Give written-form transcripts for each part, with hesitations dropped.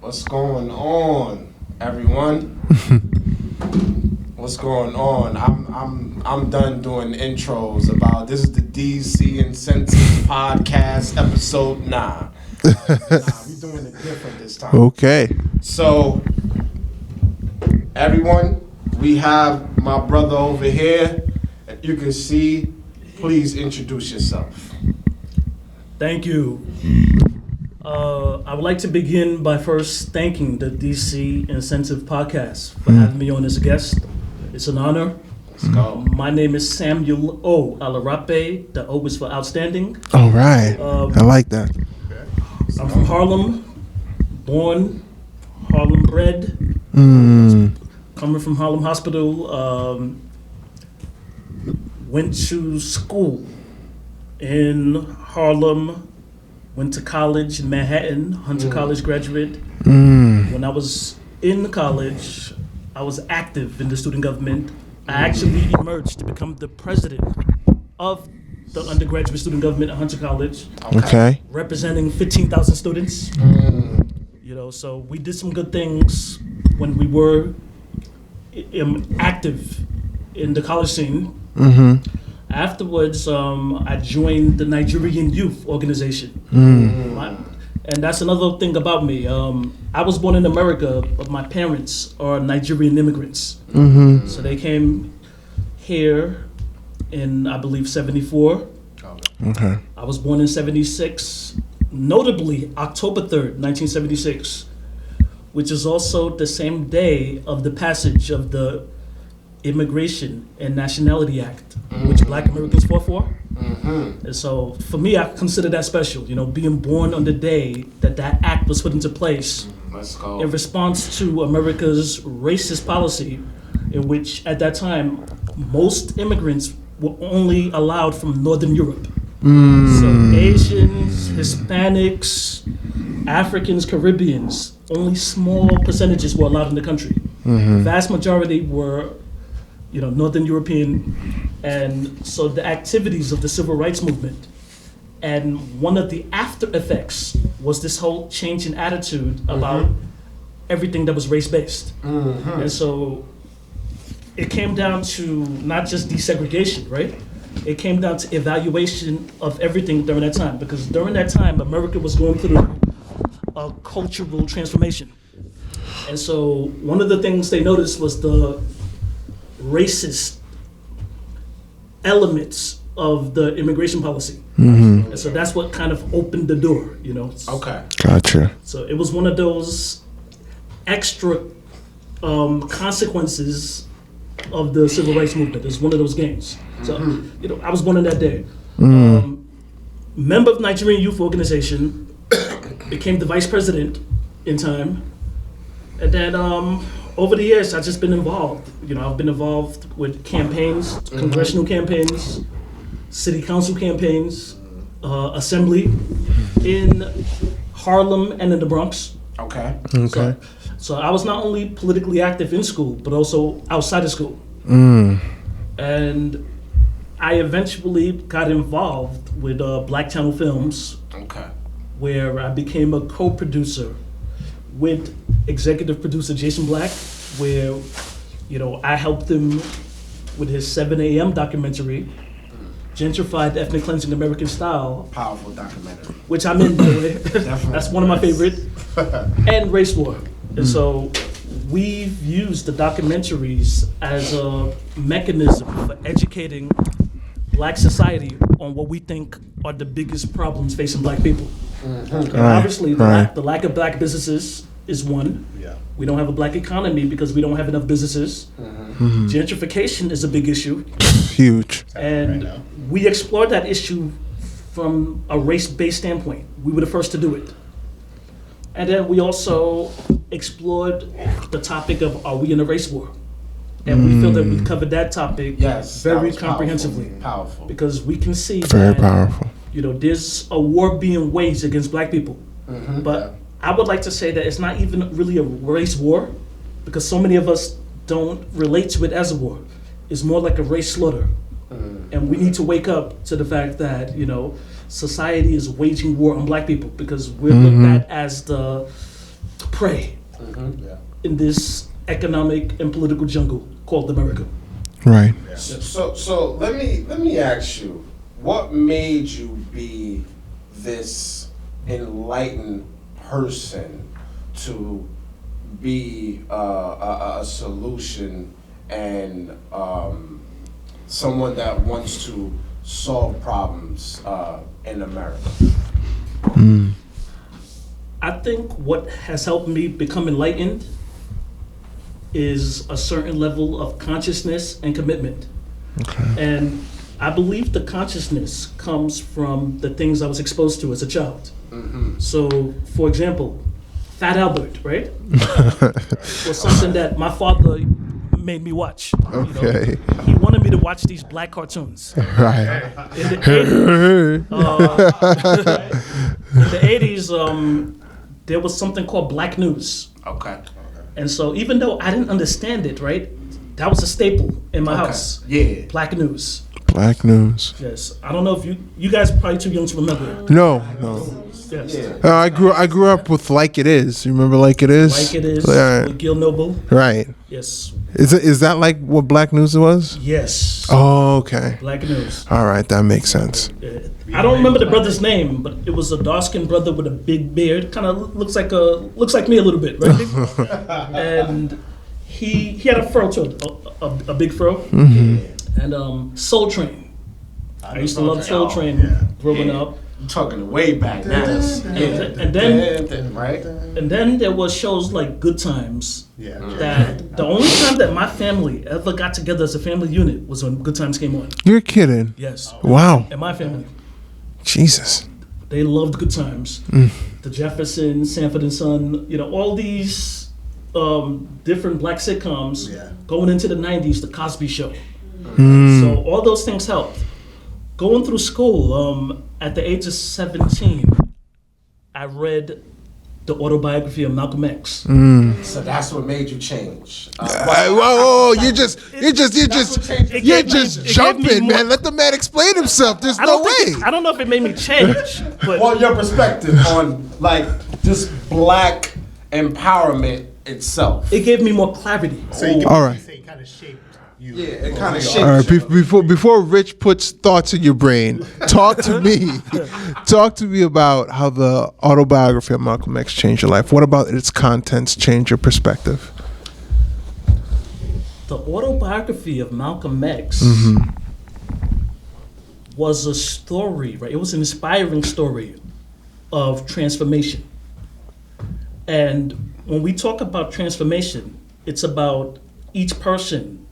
What's going on, everyone? What's going on? I'm done doing intros about this is the DC Incentive Podcast episode 9. Nah, we're doing it different this time. Okay. So, everyone, we have my brother over here. If you can see, please introduce yourself. Thank you. I would like to begin by first thanking the DC Incentive Podcast for having me on as a guest. It's an honor. Let's go. My name is Samuel O. Alarape. The O is for outstanding. All right. I like that. I'm from Harlem, born, Harlem bred. Coming from Harlem Hospital. Went to school in Harlem. Went to college in Manhattan, Hunter College graduate. When I was in college, I was active in the student government. I actually emerged to become the president of the undergraduate student government at Hunter College. Okay. Representing 15,000 students. So we did some good things when we were active in the college scene. Afterwards, I joined the Nigerian Youth Organization. And that's another thing about me. I was born in America, but my parents are Nigerian immigrants. So they came here in, I believe, 74. Okay. I was born in 76, notably October 3rd, 1976, which is also the same day of the passage of the Immigration and Nationality Act, which Black Americans fought for. And so for me, I consider that special, being born on the day that that act was put into place. Let's go. In response to America's racist policy, in which at that time, most immigrants were only allowed from Northern Europe. So Asians, Hispanics, Africans, Caribbeans, only small percentages were allowed in the country. The vast majority were Northern European, and so the activities of the civil rights movement, and one of the after effects was this whole change in attitude about everything that was race-based. And so it came down to not just desegregation, right? It came down to evaluation of everything during that time, because during that time, America was going through a cultural transformation. And so one of the things they noticed was the racist elements of the immigration policy. And so that's what kind of opened the door, Okay. Gotcha. So it was one of those extra consequences of the civil rights movement. It's one of those games. So, I was born on that day. Member of Nigerian Youth Organization, became the vice president in time. And then over the years, I've just been involved. I've been involved with campaigns, congressional campaigns, city council campaigns, assembly in Harlem and in the Bronx. Okay. Okay. So I was not only politically active in school, but also outside of school. And I eventually got involved with Black Channel Films, Okay. where I became a co-producer with executive producer Jason Black, where, I helped him with his 7 a.m. documentary, Gentrified, Ethnic Cleansing American Style, Powerful documentary. which I'm in, by the way. Definitely. That's one of my favorite, and Race War. And so we've used the documentaries as a mechanism for educating Black society on what we think are the biggest problems facing Black people. And obviously, the lack of Black businesses is one. Yeah. We don't have a Black economy because we don't have enough businesses. Gentrification is a big issue. Huge. And we explored that issue from a race-based standpoint. We were the first to do it. And then we also explored the topic of, are we in a race war? And we feel that we covered that topic Yes. that very was comprehensively. Powerful. Because we can see Very that powerful. there's a war being waged against Black people. But I would like to say that it's not even really a race war, because so many of us don't relate to it as a war. It's more like a race slaughter. And we need to wake up to the fact that, society is waging war on Black people, because we're looked at as the prey in this economic and political jungle called America. Right. So let me ask you, what made you be this enlightened person to be a solution and someone that wants to solve problems in America? I think what has helped me become enlightened is a certain level of consciousness and commitment. Okay. And I believe the consciousness comes from the things I was exposed to as a child. So, for example, Fat Albert, right? Was something that my father made me watch. Okay. He wanted me to watch these black cartoons. Right. In the 80s, there was something called Black News. Okay. And so even though I didn't understand it, right, that was a staple in my house. Yeah. Black News. Black News. Yes. I don't know if you guys are probably too young to remember. No. Yes. Yeah. I grew up with Like It Is. You remember Like It Is? Like It Is Right. with Gil Noble. Right. Yes. Is that like what Black News was? Yes. Oh, okay. Black News. All right, that makes sense. I don't remember the brother's name, but it was a dark-skinned brother with a big beard. Kind of looks like me a little bit, right? And he had a fro too, a big fro. And Soul Train. I used to love Soul Train growing up. You're talking way back now. And then right? And then there was shows like Good Times. That the only time that my family ever got together as a family unit was when Good Times came on. You're kidding. Yes. Wow. And my family. Jesus. They loved Good Times. The Jeffersons, Sanford and Son, all these different black sitcoms going into the 90s, The Cosby Show. So all those things helped. Going through school, at the age of 17, I read the Autobiography of Malcolm X. So that's what made you change. Whoa! You're just jumping, more- man. Let the man explain himself. There's no way. I don't know if it made me change, but Well, your perspective on like just black empowerment itself. it gave me more clarity. All right. Say it kind of shaped you. Yeah, it kind of shaped. All right, before Rich puts thoughts in your brain, talk to me. Talk to me about how the Autobiography of Malcolm X changed your life. What about its contents changed your perspective? The Autobiography of Malcolm X was a story, right? It was an inspiring story of transformation. And when we talk about transformation, it's about each person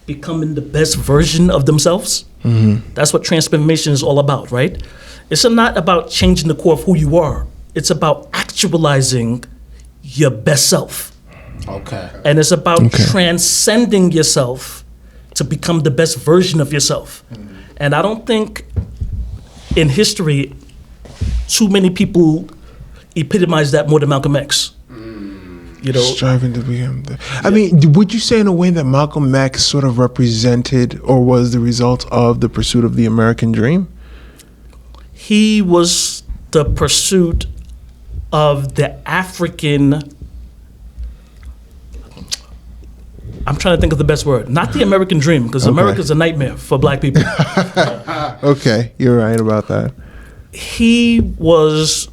becoming the best version of themselves. That's what transformation is all about, right? It's not about changing the core of who you are. It's about actualizing your best self. Okay. And it's about transcending yourself to become the best version of yourself. And I don't think in history too many people epitomize that more than Malcolm X. Striving to become I mean, would you say in a way that Malcolm X sort of represented or was the result of the pursuit of the American dream? He was the pursuit of the African. I'm trying to think of the best word. Not the American dream, because America's a nightmare for black people. Okay, you're right about that. He was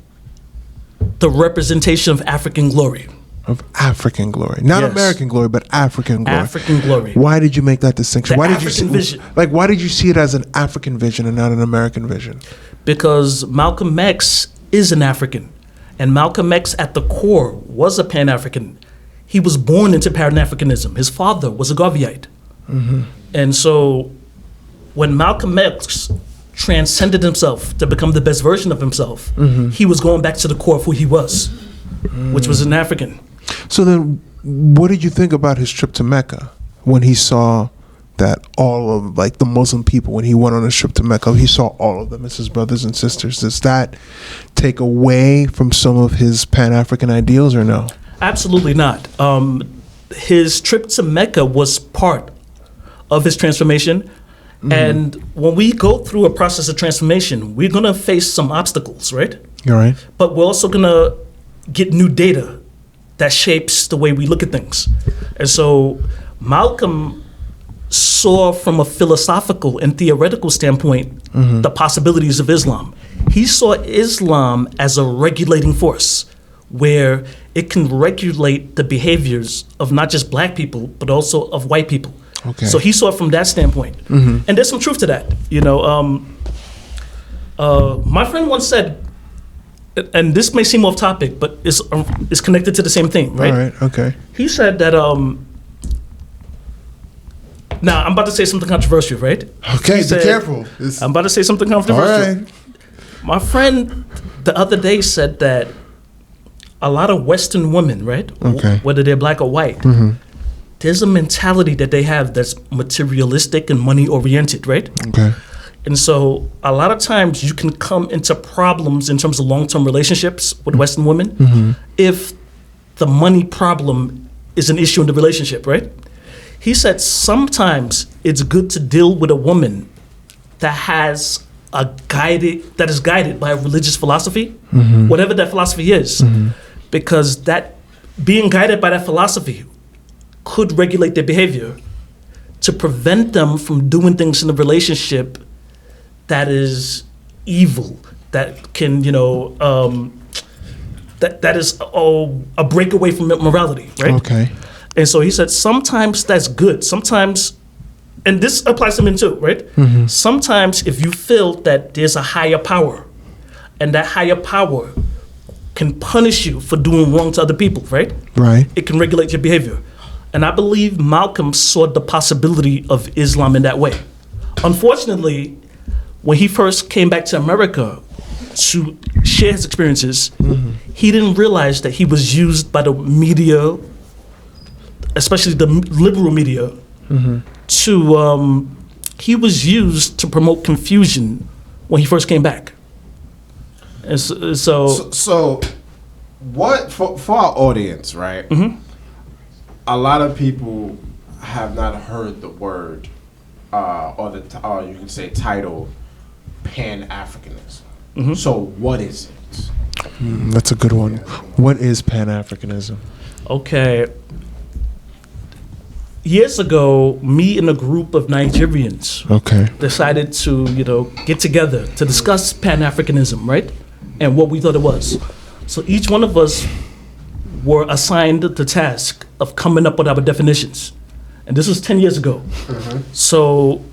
the representation of African glory. Of African glory, not Yes. American glory, but African glory. African glory. Why did you make that distinction? The Why did African you vision. Why did you see it as an African vision and not an American vision? Because Malcolm X is an African. And Malcolm X at the core was a Pan-African. He was born into Pan-Africanism. His father was a Garveyite. And so when Malcolm X transcended himself to become the best version of himself, he was going back to the core of who he was, which was an African. So then, what did you think about his trip to Mecca when he saw that all of like the Muslim people, when he went on his trip to Mecca, he saw all of them as his brothers and sisters? Does that take away from some of his Pan-African ideals or no? Absolutely not. His trip to Mecca was part of his transformation. And when we go through a process of transformation, we're going to face some obstacles, right? You're right. But we're also going to get new data that shapes the way we look at things. And so Malcolm saw from a philosophical and theoretical standpoint the possibilities of Islam. He saw Islam as a regulating force where it can regulate the behaviors of not just black people, but also of white people. Okay. So he saw it from that standpoint. And there's some truth to that. My friend once said, and this may seem off topic, but it's connected to the same thing, right? All right. Okay. He said that, now I'm about to say something controversial, right? Okay. He Be said- careful. I'm about to say something All controversial. right. My friend the other day said that a lot of Western women, right? Okay. Whether they're black or white, there's a mentality that they have that's materialistic and money oriented, right? Okay. And so a lot of times you can come into problems in terms of long-term relationships with Western women if the money problem is an issue in the relationship, right? He said sometimes it's good to deal with a woman that is guided by a religious philosophy, whatever that philosophy is, because that being guided by that philosophy could regulate their behavior to prevent them from doing things in the relationship that is evil, that can, that is a breakaway from morality, right? Okay. And so he said sometimes that's good. Sometimes, and this applies to men too, right? Sometimes if you feel that there's a higher power, and that higher power can punish you for doing wrong to other people, right? Right. It can regulate your behavior. And I believe Malcolm saw the possibility of Islam in that way. Unfortunately, when he first came back to America to share his experiences, he didn't realize that he was used by the media, especially the liberal media, he was used to promote confusion when he first came back. And So what for our audience, right? A lot of people have not heard the word or you can say title Pan Africanism. So what is it? That's a good one. What is Pan Africanism? Okay. Years ago, me and a group of Nigerians decided to, get together to discuss Pan-Africanism, right? And what we thought it was. So each one of us were assigned the task of coming up with our definitions. And this was 10 years ago. So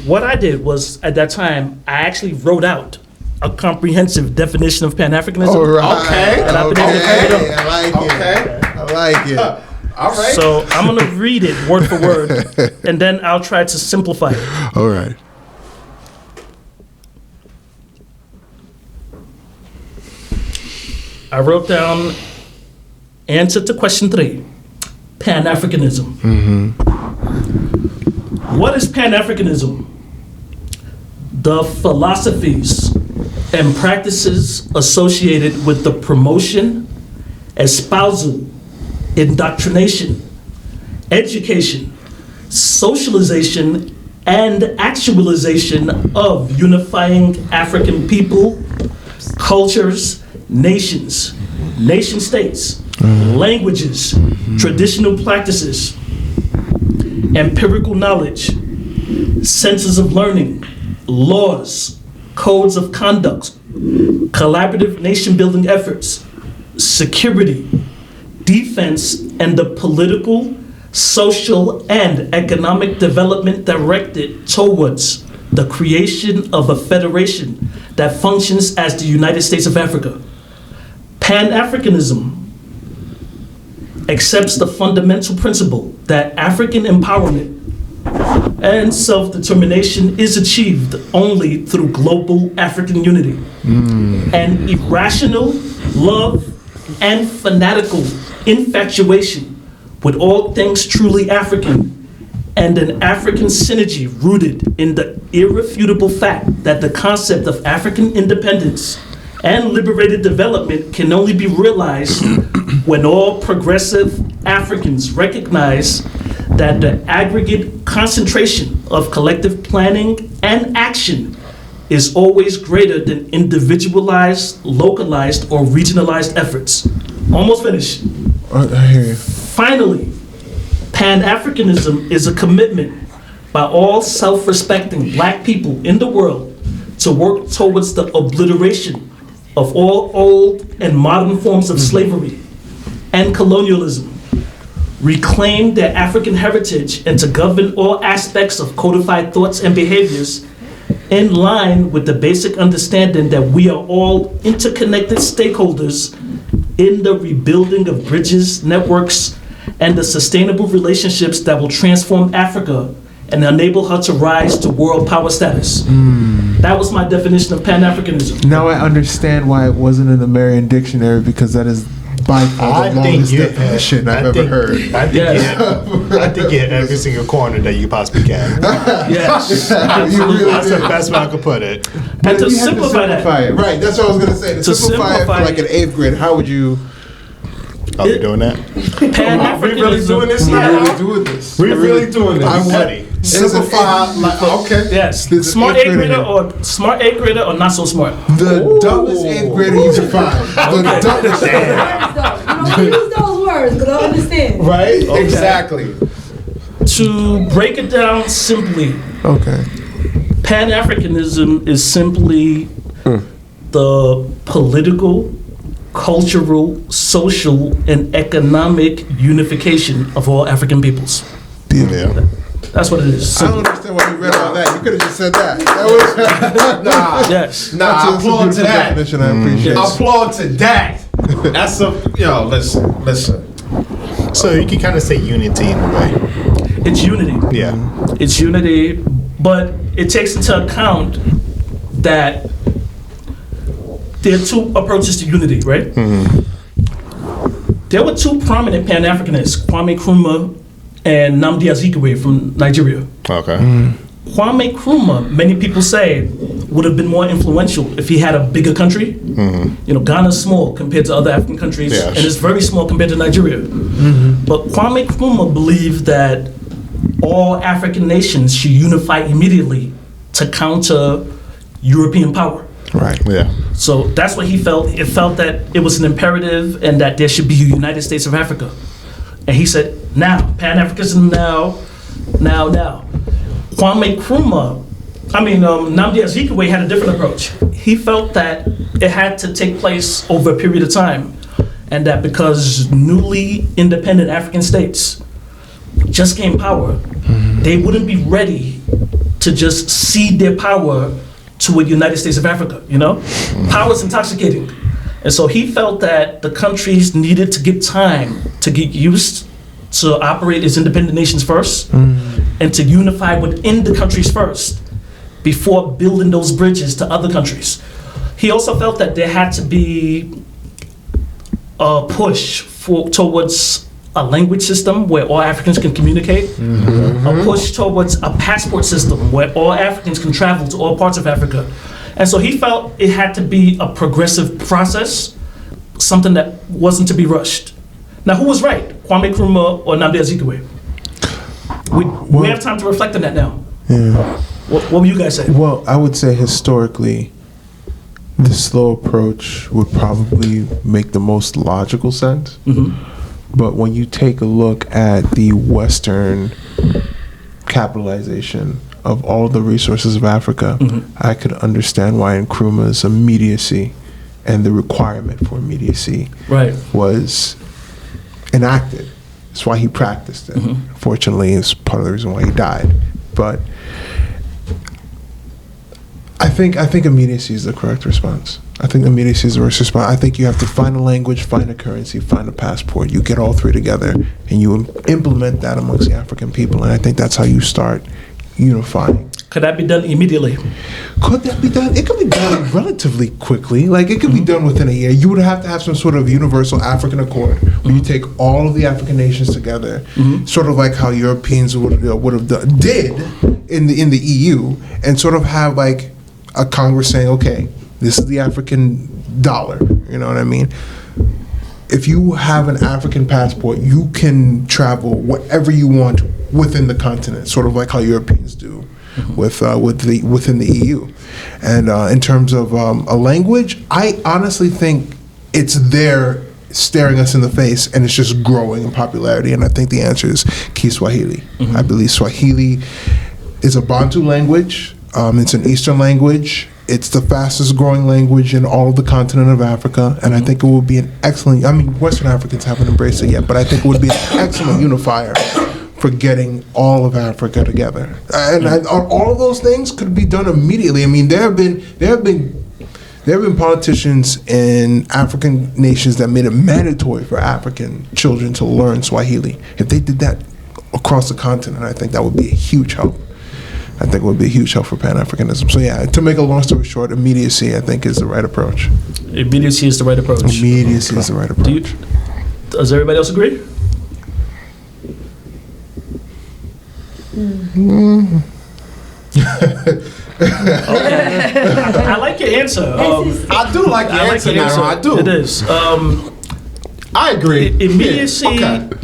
what I did was, at that time, I actually wrote out a comprehensive definition of Pan-Africanism. All right. Okay. And I've been able to put it up. I like it. I like it. All right. So I'm going to read it word for word, and then I'll try to simplify it. All right. I wrote down answer to question 3, Pan-Africanism. What is Pan-Africanism? The philosophies and practices associated with the promotion, espousal, indoctrination, education, socialization, and actualization of unifying African people, cultures, nations, nation states, languages, traditional practices, empirical knowledge, senses of learning, laws, codes of conduct, collaborative nation-building efforts, security, defense, and the political, social, and economic development directed towards the creation of a federation that functions as the United States of Africa. Pan-Africanism accepts the fundamental principle that African empowerment and self-determination is achieved only through global African unity. And irrational love and fanatical infatuation with all things truly African, and an African synergy rooted in the irrefutable fact that the concept of African independence and liberated development can only be realized when all progressive Africans recognize that the aggregate concentration of collective planning and action is always greater than individualized, localized, or regionalized efforts. Almost finished. I hear you. Finally, Pan-Africanism is a commitment by all self-respecting black people in the world to work towards the obliteration of all old and modern forms of slavery and colonialism, reclaim their African heritage, and to govern all aspects of codified thoughts and behaviors in line with the basic understanding that we are all interconnected stakeholders in the rebuilding of bridges, networks, and the sustainable relationships that will transform Africa and enable her to rise to world power status. That was my definition of Pan-Africanism. Now I understand why it wasn't in the Merriam Dictionary, because that is by far the longest definition I've ever heard. I think you hit every single corner that you possibly can. Yes, That's the best way I could put it. And to simplify that, it. Right, that's what I was going to say. To simplify it for like an 8th grade, how would you... Are we doing that? Pan-Africanism. We really doing this? Yeah. We're really doing this. We're really doing this. I'm ready. Simplify. Like, okay. Yes, This is smart eighth 8th grader. grader or not so smart. The dumbest 8th grader you can find. The dumbest. You don't use those words because I understand. Right? Exactly. To break it down simply, Okay. Pan-Africanism is simply the political, cultural, social, and economic unification of all African peoples. Yeah. That's what it is. I don't understand why you read all that. You could have just said that. That was Yes. Nah, I that's a applaud to beautiful that. definition. I appreciate it. Applaud to that. That's a listen. So you can kind of say unity in a way. It's unity. Yeah. It's unity, but it takes into account that there are two approaches to unity, right? There were two prominent Pan-Africanists, Kwame Nkrumah and Nnamdi Azikiwe from Nigeria. Okay. Kwame Nkrumah, many people say, would have been more influential if he had a bigger country. You know, Ghana's small compared to other African countries, Yeah. and it's very small compared to Nigeria. But Kwame Nkrumah believed that all African nations should unify immediately to counter European power. Right. Yeah. So that's what he felt. It felt that it was an imperative and that there should be a United States of Africa. And he said, now, Pan-Africanism now. Kwame Nkrumah, Nnamdi Azikiwe had a different approach. He felt that it had to take place over a period of time, and that because newly independent African states just gained power, they wouldn't be ready to just cede their power to a United States of Africa, you know? Power is intoxicating. And so he felt that the countries needed to get time to get used to operate as independent nations first, and to unify within the countries first before building those bridges to other countries. He also felt that there had to be a push towards a language system where all Africans can communicate, a push towards a passport system where all Africans can travel to all parts of Africa. And so he felt it had to be a progressive process, something that wasn't to be rushed. Now, who was right, Kwame Nkrumah or Nnamdi Azikiwe? We have time to reflect on that now. Yeah. What would you guys say? Well, I would say historically, the slow approach would probably make the most logical sense. But when you take a look at the Western capitalization of all the resources of Africa, I could understand why Nkrumah's immediacy and the requirement for immediacy was enacted. That's why he practiced it. Fortunately, it's part of the reason why he died. But I think immediacy is the correct response. I think immediacy is the correct response. I think you have to find a language, find a currency, find a passport. You get all three together, and you implement that amongst the African people. And I think that's how you start unifying. Could that be done immediately? Could that be done? It could be done relatively quickly. Like, it could be done within a year. You would have to have some sort of universal African accord where you take all of the African nations together, sort of like how Europeans did in the EU, and sort of have like a Congress saying, okay, this is the African dollar. You know what I mean? If you have an African passport, you can travel wherever you want within the continent, sort of like how Europeans do within the EU. And in terms of a language, I honestly think it's there staring us in the face, and it's just growing in popularity. And I think the answer is Kiswahili. I believe Swahili is a Bantu language. It's an Eastern language. It's the fastest growing language in all of the continent of Africa, and I think it would be an excellent, Western Africans haven't embraced it yet, but I think it would be an excellent unifier for getting all of Africa together. And all of those things could be done immediately. I mean, there have been politicians in African nations that made it mandatory for African children to learn Swahili. If they did that across the continent, I think that would be a huge help. I think it would be a huge help for Pan-Africanism. So yeah, to make a long story short, immediacy, I think, is the right approach. Immediacy is the right approach. Immediacy is the right approach. Does everybody else agree? Okay. I like your answer. I do like your answer, now. I do. It is. I agree. Immediacy. Yeah. Okay.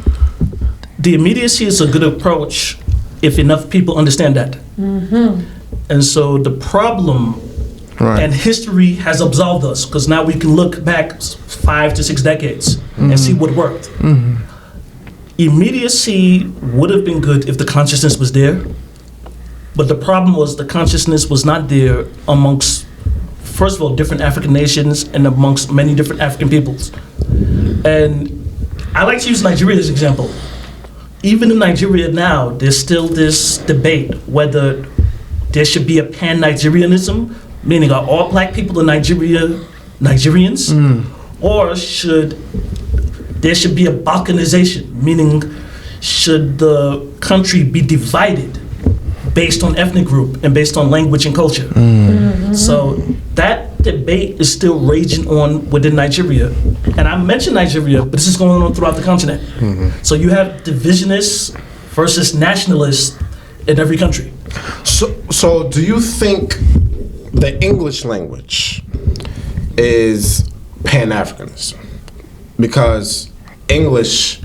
The immediacy is a good approach if enough people understand that. And so the problem and history has absolved us, because now we can look back 5 to 6 decades and see what worked. Immediacy would have been good if the consciousness was there, but the problem was the consciousness was not there amongst, first of all, different African nations and amongst many different African peoples. And I like to use Nigeria as an example. Even in Nigeria now, there's still this debate whether there should be a Pan-Nigerianism, meaning are all black people in Nigeria Nigerians, or there should be a balkanization, meaning should the country be divided based on ethnic group and based on language and culture. So that debate is still raging on within Nigeria. And I mentioned Nigeria, but this is going on throughout the continent. So you have divisionists versus nationalists in every country. So do you think the English language is Pan-Africanism? Because English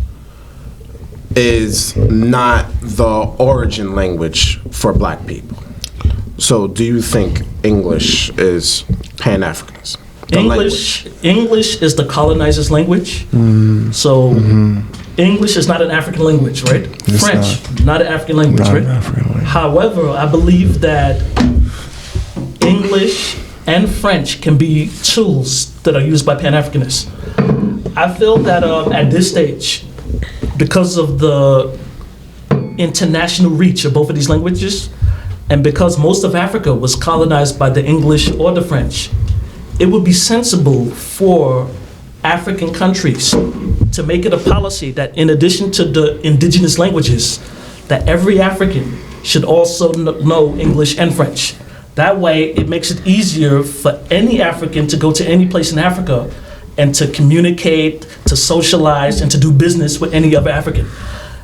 is not the origin language for black people. So do you think English is Pan-Africanism? English is the colonizer's language. So English is not an African language, right? It's French, not an African language, Not right? an African language. However, I believe that English and French can be tools that are used by Pan-Africanists. I feel that at this stage, because of the international reach of both of these languages, and because most of Africa was colonized by the English or the French, it would be sensible for African countries to make it a policy that in addition to the indigenous languages, that every African should also know English and French. That way, it makes it easier for any African to go to any place in Africa and to communicate, to socialize, and to do business with any other African.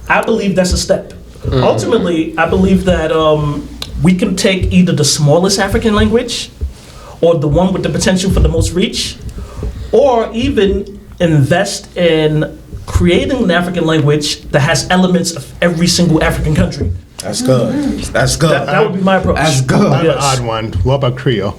I believe that's a step. Ultimately, I believe that we can take either the smallest African language or the one with the potential for the most reach, or even invest in creating an African language that has elements of every single African country. That's good. That's good. That would be my approach. That's good. I have Yes. an odd one. What about Creole?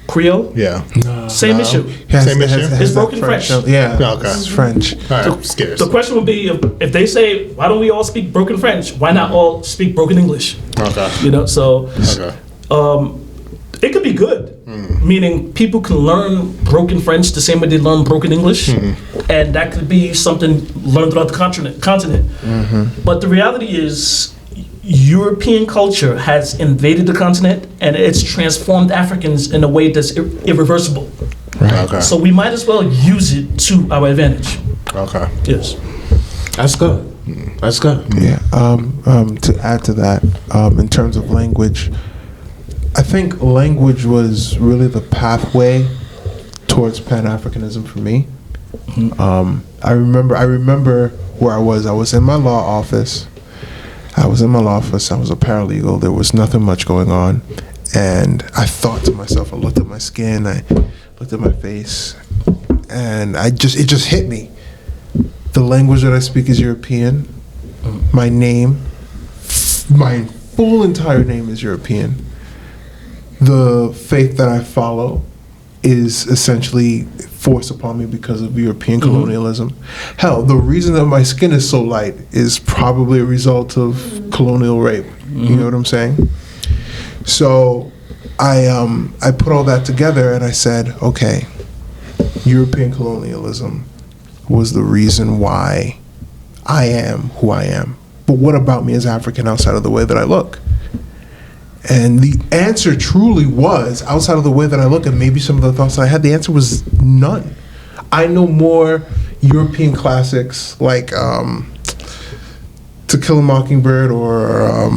Creole? Yeah. Same issue. Same issue? It's broken French. Yeah, Okay. it's French. All right, scarce. The question would be if they say, why don't we all speak broken French? Why not all speak broken English? Okay. You know, so Okay. it could be good, meaning people can learn broken French the same way they learn broken English, and that could be something learned throughout the continent. But the reality is, European culture has invaded the continent, and it's transformed Africans in a way that's irreversible. Okay. So we might as well use it to our advantage. Okay. Yes. That's good. That's good. Yeah. To add to that, in terms of language, I think language was really the pathway towards Pan-Africanism for me. I remember where I was. I was in my law office. I was a paralegal. There was nothing much going on. And I thought to myself, I looked at my skin, I looked at my face, and it just hit me. The language that I speak is European. My name, my full entire name is European. The faith that I follow is essentially forced upon me because of European colonialism. Hell, the reason that my skin is so light is probably a result of colonial rape. You know what I'm saying? So I put all that together and I said, okay, European colonialism was the reason why I am who I am. But what about me as African outside of the way that I look? And the answer truly was, outside of the way that I look and maybe some of the thoughts that I had, the answer was none. I know more European classics like To Kill a Mockingbird or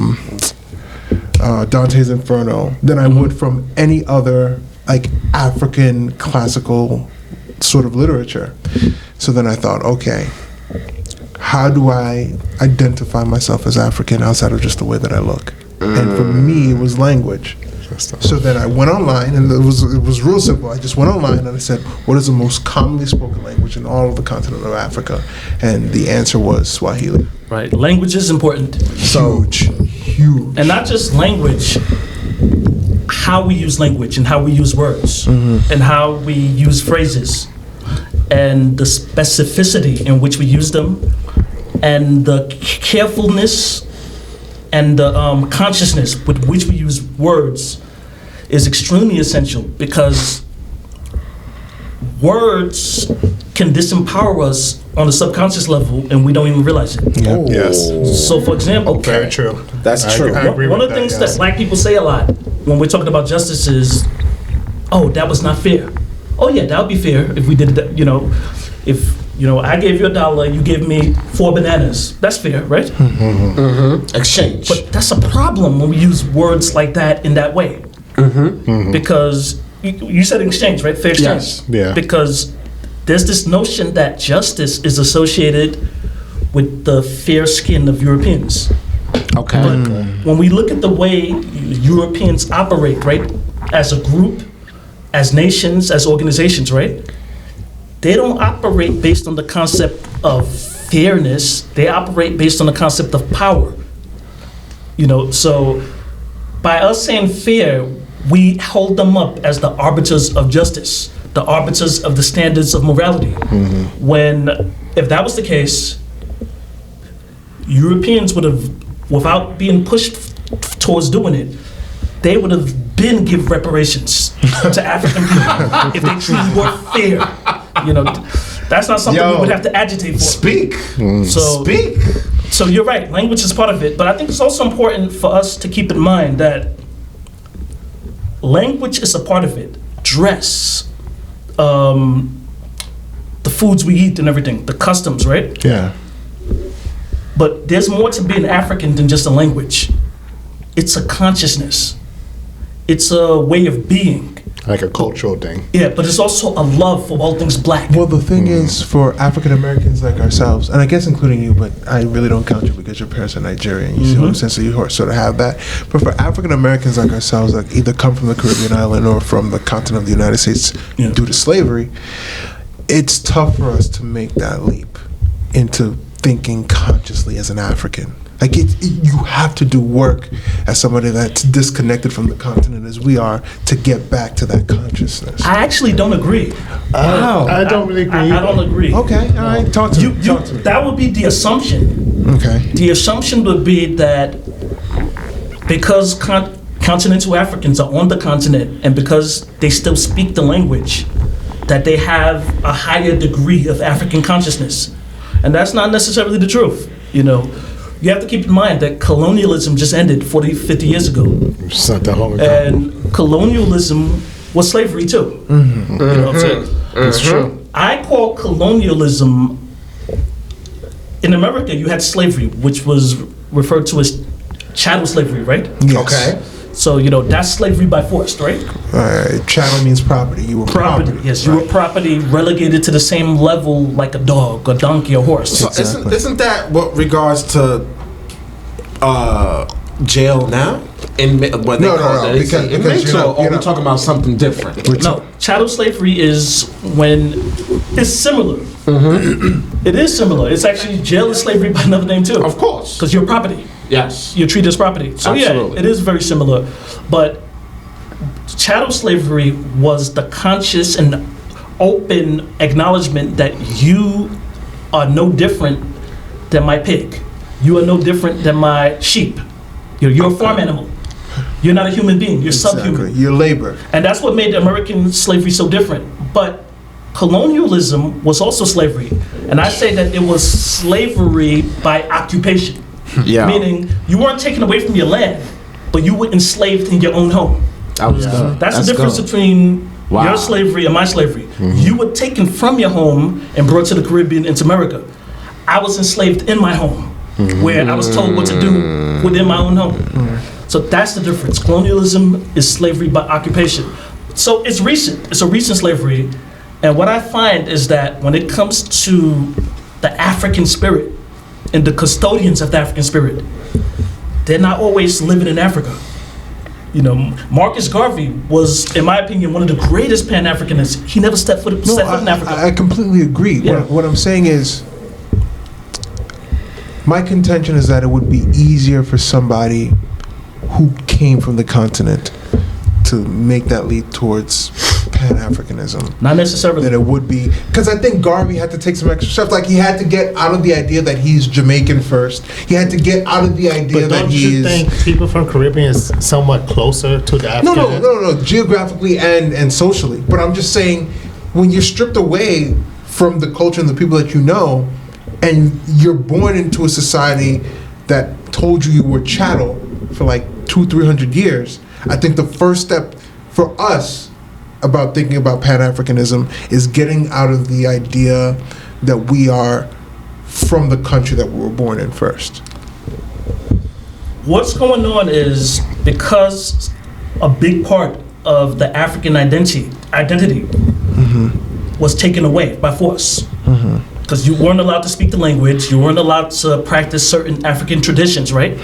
Dante's Inferno than I would from any other like African classical sort of literature. So then I thought, okay, how do I identify myself as African outside of just the way that I look? And for me, it was language. So then I went online, and it was real simple. I just went online and I said, what is the most commonly spoken language in all of the continent of Africa? And the answer was Swahili. Right. Language is important. Huge. And not just language, how we use language and how we use words and how we use phrases and the specificity in which we use them and the carefulness and the consciousness with which we use words is extremely essential, because words can disempower us on a subconscious level and we don't even realize it. Yeah. Yes. So for example, Very true. That's I true. agree one with of the things yes. that black people say a lot when we're talking about justice is, oh, that was not fair. Oh yeah, that would be fair if we did that, if I gave you $1, you gave me 4 bananas. That's fair, right? Exchange. But that's a problem when we use words like that in that way. Because you said exchange, right? Fair exchange. Yes. Yeah. Because there's this notion that justice is associated with the fair skin of Europeans. Okay. But when we look at the way Europeans operate, right, as a group, as nations, as organizations, right, they don't operate based on the concept of fairness. They operate based on the concept of power. So by us saying fair, we hold them up as the arbiters of justice, the arbiters of the standards of morality. When, if that was the case, Europeans would have, without being pushed towards doing it, they would have been give reparations to African people if they truly were fair. That's not something we would have to agitate for. Speak. Speak. So you're right, language is part of it, but I think it's also important for us to keep in mind that language is a part of it. Dress, the foods we eat and everything, the customs, right? Yeah. But there's more to being African than just a language. It's a consciousness. It's a way of being. Like a cultural thing. Yeah, but it's also a love for all things black. Well, the thing is, for African Americans like ourselves, and I guess including you, but I really don't count you because your parents are Nigerian. You see what I'm saying? So you sort of have that. But for African Americans like ourselves, that either come from the Caribbean island or from the continent of the United States due to slavery, it's tough for us to make that leap into thinking consciously as an African. Like you have to do work as somebody that's disconnected from the continent as we are to get back to that consciousness. I actually don't agree. I don't really agree. I don't agree. Okay, all right, talk to me. Talk to me. That would be the assumption. Okay. The assumption would be that because continental Africans are on the continent and because they still speak the language, that they have a higher degree of African consciousness. And that's not necessarily the truth, You have to keep in mind that colonialism just ended 40, 50 years ago. It's not that long ago. And colonialism was slavery too. It's true. I call colonialism, in America you had slavery, which was referred to as chattel slavery, right? Yes. Okay. So, that's slavery by force, right? Chattel means property. You were property. Yes, you were property relegated to the same level like a dog, a donkey, a horse. So isn't that what regards to jail now? When they call it because inmates, you're or not- are we talking about something different? No, chattel slavery is when it's similar. It is similar. It's actually jail is slavery by another name too. Of course. Because you're property. Yes. You're treated as property. So Absolutely. yeah, it is very similar. But chattel slavery was the conscious and open acknowledgement that you are no different than my pig. You are no different than my sheep. You're a farm animal. You're not a human being. You're subhuman. You're labor. And that's what made American slavery so different. But colonialism was also slavery. And I say that it was slavery by occupation. Yeah. Meaning you weren't taken away from your land, but you were enslaved in your own home. That was good. That's the difference between your slavery and my slavery. You were taken from your home and brought to the Caribbean into America. I was enslaved in my home, where I was told what to do within my own home. So that's the difference. Colonialism is slavery by occupation. So it's recent. It's a recent slavery. And what I find is that when it comes to the African spirit and the custodians of the African spirit, they're not always living in Africa. You know, Marcus Garvey was, in my opinion, one of the greatest Pan-Africanists. He never set foot in Africa. I completely agree. Yeah. What I'm saying is, my contention is that it would be easier for somebody who came from the continent to make that leap towards Pan-Africanism. Not necessarily. Than it would be, because I think Garvey had to take some extra steps. Like, he had to get out of the idea that he's Jamaican first. He had to get out of the idea But that don't he you is. think people from Caribbean is somewhat closer to the African? No. Geographically and socially. But I'm just saying, when you're stripped away from the culture and the people that you know, and you're born into a society that told you were chattel for like 200-300 years, I think the first step for us about thinking about Pan-Africanism is getting out of the idea that we are from the country that we were born in first. What's going on is because a big part of the African identity was taken away by force. Because you weren't allowed to speak the language, you weren't allowed to practice certain African traditions, right?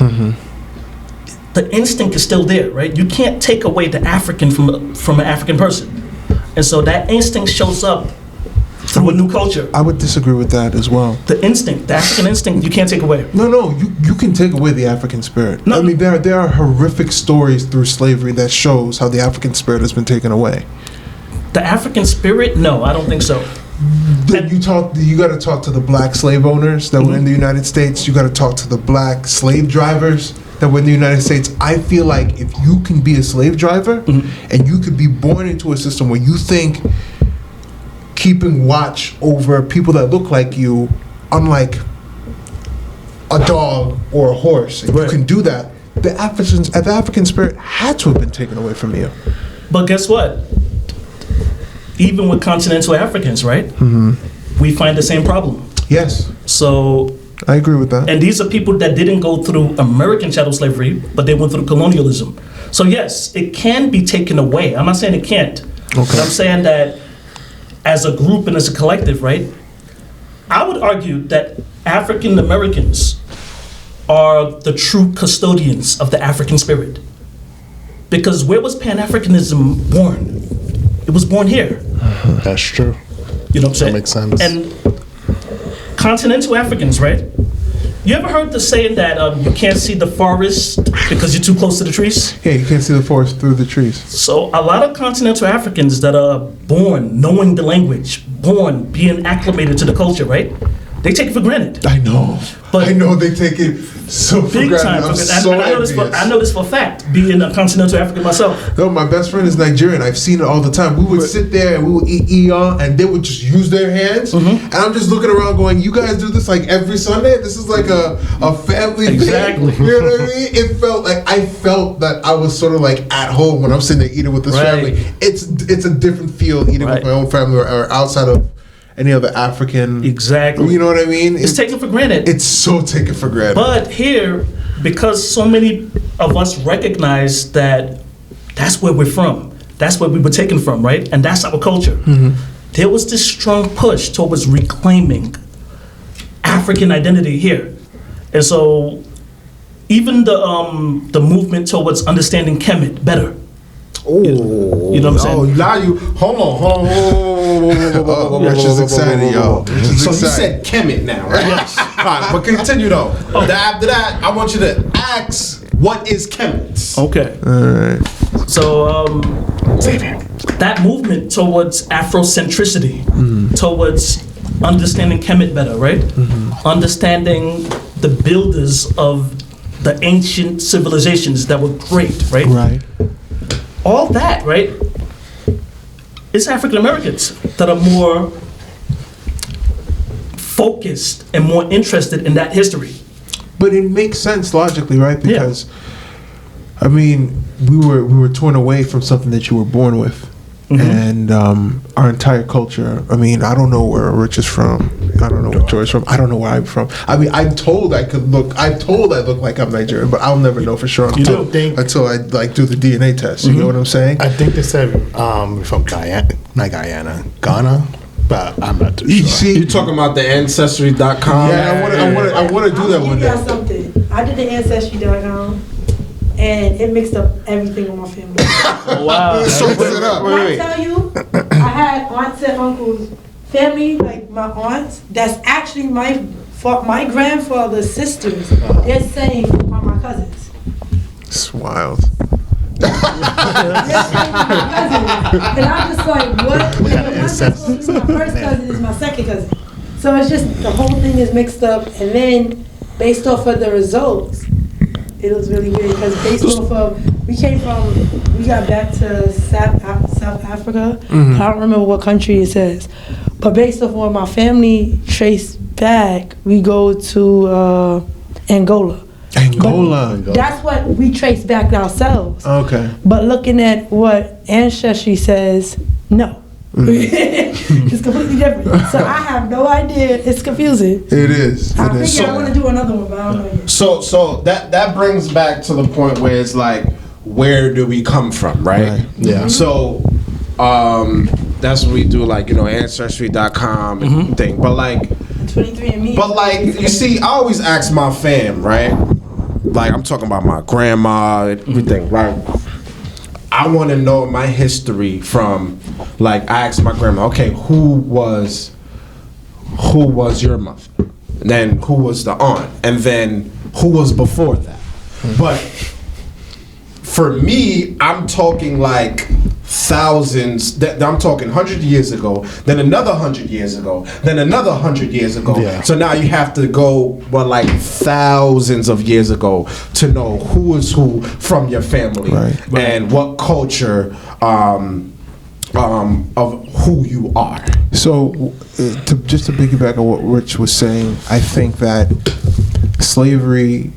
The instinct is still there, right? You can't take away the African from an African person. And so that instinct shows up through a new culture. I would disagree with that as well. The instinct, the African instinct, you can't take away. No, you can take away the African spirit. No. I mean, there are horrific stories through slavery that shows how the African spirit has been taken away. The African spirit? No, I don't think so. You got to talk to the black slave owners that were in the United States. You got to talk to the black slave drivers that were in the United States. I feel like if you can be a slave driver and you could be born into a system where you think keeping watch over people that look like you, unlike a dog or a horse, if you can do that, the African spirit had to have been taken away from you. But guess what? Even with continental Africans, right? We find the same problem. Yes. So I agree with that. And these are people that didn't go through American chattel slavery, but they went through colonialism. So yes, it can be taken away. I'm not saying it can't. But I'm saying that as a group and as a collective, right? I would argue that African Americans are the true custodians of the African spirit. Because where was Pan-Africanism born? It was born here. That's true. You know what I'm saying? That makes sense. And continental Africans, right? You ever heard the saying that you can't see the forest because you're too close to the trees? Yeah, you can't see the forest through the trees. So a lot of continental Africans that are born knowing the language, born being acclimated to the culture, right? They take it for granted. I know. But I know they take it so for big granted. time. I'm And so I know this for a fact, being a continental African myself. No, my best friend is Nigerian. I've seen it all the time. We would sit there and we would eat eon, and they would just use their hands. And I'm just looking around going, you guys do this like every Sunday? This is like a family Exactly. thing. You know what I mean? It felt like, I felt that I was sort of like at home when I'm sitting there eating with this family. It's a different feel eating with my own family or outside of any other African. Exactly. You know what I mean? It's taken for granted. It's so taken for granted. But here, because so many of us recognize that that's where we're from, that's where we were taken from, right? And that's our culture. There was this strong push towards reclaiming African identity here. And so even the movement towards understanding Kemet better. Oh, you know what I'm saying? Now you hold on. Rich is excited, yo. So you said Kemet now, right? Yes. All right, but continue though. After that, I want you to ask, what is Kemet? Okay. All right. So that movement towards Afrocentricity, towards understanding Kemet better, right? Understanding the builders of the ancient civilizations that were great, right? Right. All that, right? It's African Americans that are more focused and more interested in that history. But it makes sense logically, right? Because, I mean, we were torn away from something that you were born with. And our entire culture, I mean, I don't know where Rich is from. I don't know where Joy's from. I don't know where I'm from. I mean, I'm told I look like I'm Nigerian, but I'll never know for sure until I like do the DNA test. You know what I'm saying? I think they said from Guyana, not Guyana, Ghana, but I'm not too sure. See, You talking about the Ancestry.com? yeah, I want to do that one I'll give y'all day. something. I did the Ancestry.com, and it mixed up everything with my family. Wow. So put it up. When I tell you, I had aunts and uncles, family, like my aunts, that's actually my grandfather's sisters. They're saying are my cousins. It's wild. They're saying my cousins. And I'm just like, what? What kind of And incest? my first cousin is my second cousin. So it's just, the whole thing is mixed up. And then, based off of the results, it was really weird because based off of, we got back to South Africa. I don't remember what country it says. But based off what my family traced back, we go to Angola. Angola. But that's what we trace back ourselves. Okay. But looking at what Ancestry says, no. It's completely different. So I have no idea. It's confusing. It is. I It is. figure I want to do another one, but I don't know yet. So that brings back to the point where it's like, where do we come from, right? Yeah. So that's what we do, like, you know, Ancestry.com and thing. But like, 23andMe. but like, you see, I always ask my fam, right? Like, I'm talking about my grandma, everything, right? I want to know my history from, like, I asked my grandma, okay, who was your mother? And then who was the aunt? And then who was before that? But for me, I'm talking like thousands, I'm talking 100 years ago, then another 100 years ago, then another 100 years ago. Yeah. So now you have to go, like thousands of years ago to know who is who from your family, Right. and what culture of who you are. So, just to piggyback on what Rich was saying, I think that slavery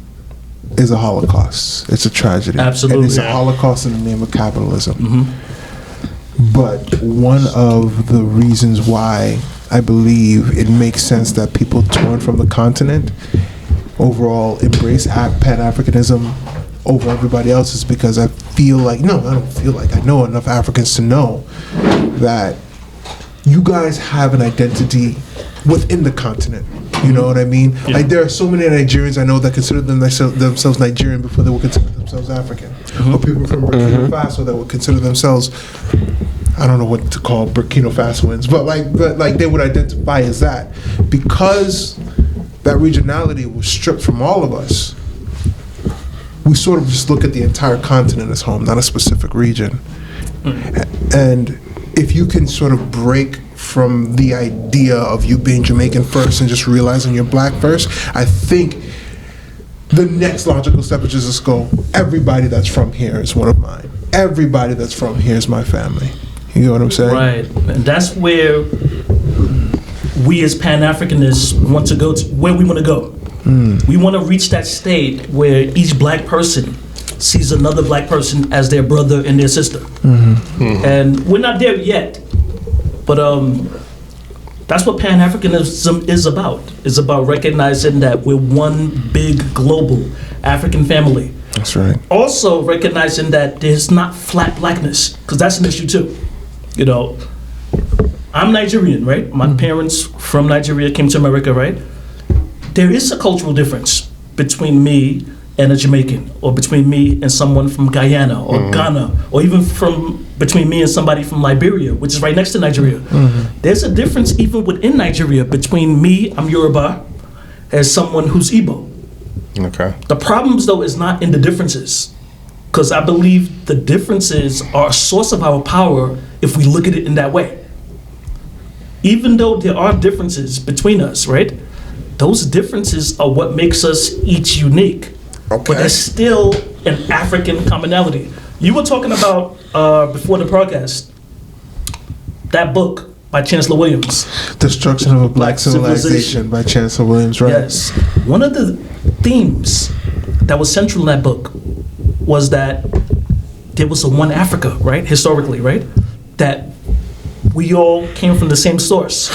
is a Holocaust. It's a tragedy. Absolutely. And it's a Holocaust in the name of capitalism. But one of the reasons why I believe it makes sense that people torn from the continent overall embrace Pan-Africanism over everybody else is because I feel like, no, I don't feel like, I know enough Africans to know that you guys have an identity within the continent. You know what I mean? Yeah. Like, there are so many Nigerians I know that consider themselves Nigerian before they would consider themselves African. Or people from Burkina Faso that would consider themselves, I don't know what to call Burkina Fasoans, but they would identify as that. Because that regionality was stripped from all of us, we sort of just look at the entire continent as home, not a specific region. And if you can sort of break from the idea of you being Jamaican first and just realizing you're black first, I think the next logical step is just go, everybody that's from here is one of mine. Everybody that's from here is my family. You know what I'm saying? Right. And that's where we as Pan-Africanists want to go to, where we want to go. We want to reach that state where each black person sees another black person as their brother and their sister. And we're not there yet, but that's what Pan-Africanism is about. It's about recognizing that we're one big global African family. That's right. Also recognizing that there's not flat blackness, because that's an issue too. You know, I'm Nigerian, right? My parents from Nigeria came to America, right? There is a cultural difference between me and a Jamaican, or between me and someone from Guyana or Ghana, or even between me and somebody from Liberia, which is right next to Nigeria. There's a difference even within Nigeria between me, I'm Yoruba, as someone who's Igbo. Okay. The problems though is not in the differences. because I believe the differences are a source of our power if we look at it in that way. Even though there are differences between us, right? Those differences are what makes us each unique. Okay. But there's still an African commonality. You were talking about, before the podcast, that book by Chancellor Williams. Destruction of a Black Civilization by Chancellor Williams, right? Yes. One of the themes that was central in that book was that there was a one Africa, right? Historically, right? That we all came from the same source.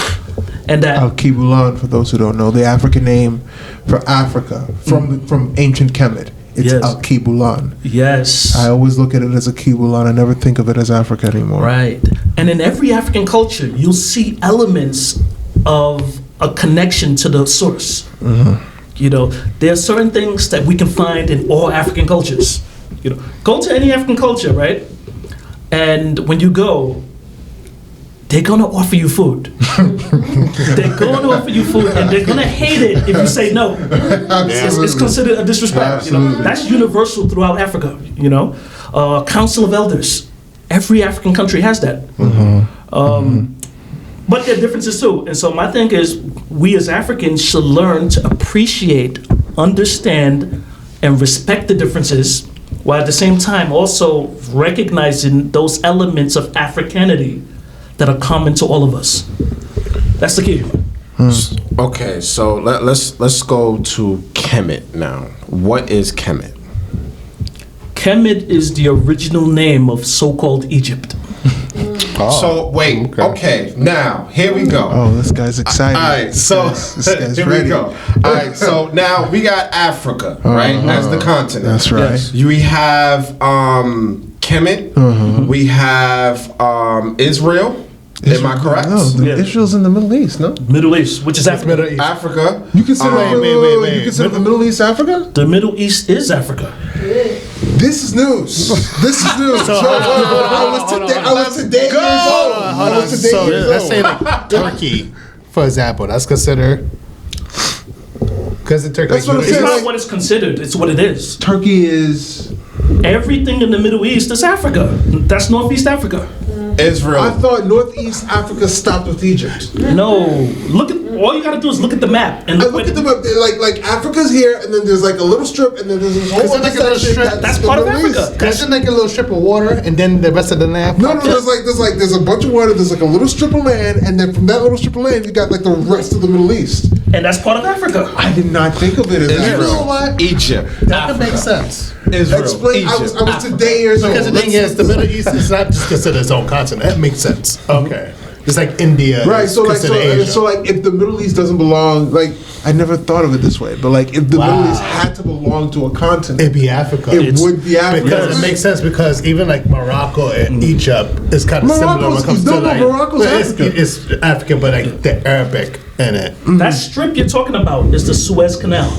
And that Al-Kibulan, for those who don't know, the African name for Africa from ancient Kemet. It's Yes. Al-Kibulan. yes. I always look at it as a Kibulan. I never think of it as Africa anymore. Right. And in every African culture, you'll see elements of a connection to the source. You know, there are certain things that we can find in all African cultures. You know, go to any African culture, right? And when you go, they're gonna offer you food. They're gonna offer you food, and they're gonna hate it if you say no. It's considered a disrespect. You know? Absolutely. That's universal throughout Africa. You know, Council of Elders. Every African country has that. But there are differences too. And so my thing is, we as Africans should learn to appreciate, understand, and respect the differences, while at the same time also recognizing those elements of Africanity that are common to all of us. That's the key. Okay, so let's go to Kemet now. What is Kemet? Kemet is the original name of so-called Egypt. So wait, okay. Now here we go. Oh, this guy's excited. All right, so This guy's here ready. we go. All right, so now we got Africa, right, as the continent. That's right. Yes. We have Kemet. We have Israel. Am I correct? No, Yeah. Israel's in the Middle East, no? Middle East, which is Africa. Middle East. Africa. You consider wait. You consider the Middle East Africa? The Middle East is Africa. This is news. This is news. I was today. Hold on. So let's say like Turkey, for example, that's considered. Because in Turkey, That's what I'm It's saying. not what it's considered, it's what it is. Turkey is. Everything in the Middle East is Africa. That's Northeast Africa. Israel. I thought Northeast Africa stopped with Egypt. No, look at all you gotta do is look at the map and I look look where at them up. Like Africa's here, and then there's like a little strip, and then there's this whole Is it other like a little section strip? That's the part of Middle East. Africa. Isn't like a little strip of water, and then the rest of the land. No, there's a bunch of water. There's like a little strip of land, and then from that little strip of land, you got like the rest of the Middle East. and that's part of Africa. I did not think of it as Israel. Africa. You know what? Egypt. That could make sense. Israel. Explain. I Egypt. was today years old. Because the thing is, the Middle East is not just considered its own continent. That makes sense. Okay. It's like India. Right, is so like, considered Asia. so like, if the Middle East doesn't belong, like, I never thought of it this way, but like, if the Middle East had to belong to a continent, It'd be Africa. it would be Africa. Because it makes sense because even like Morocco and Egypt is kind of similar when it comes to like Morocco's Africa. It's African, but like the Arabic in it. That strip you're talking about is the Suez Canal.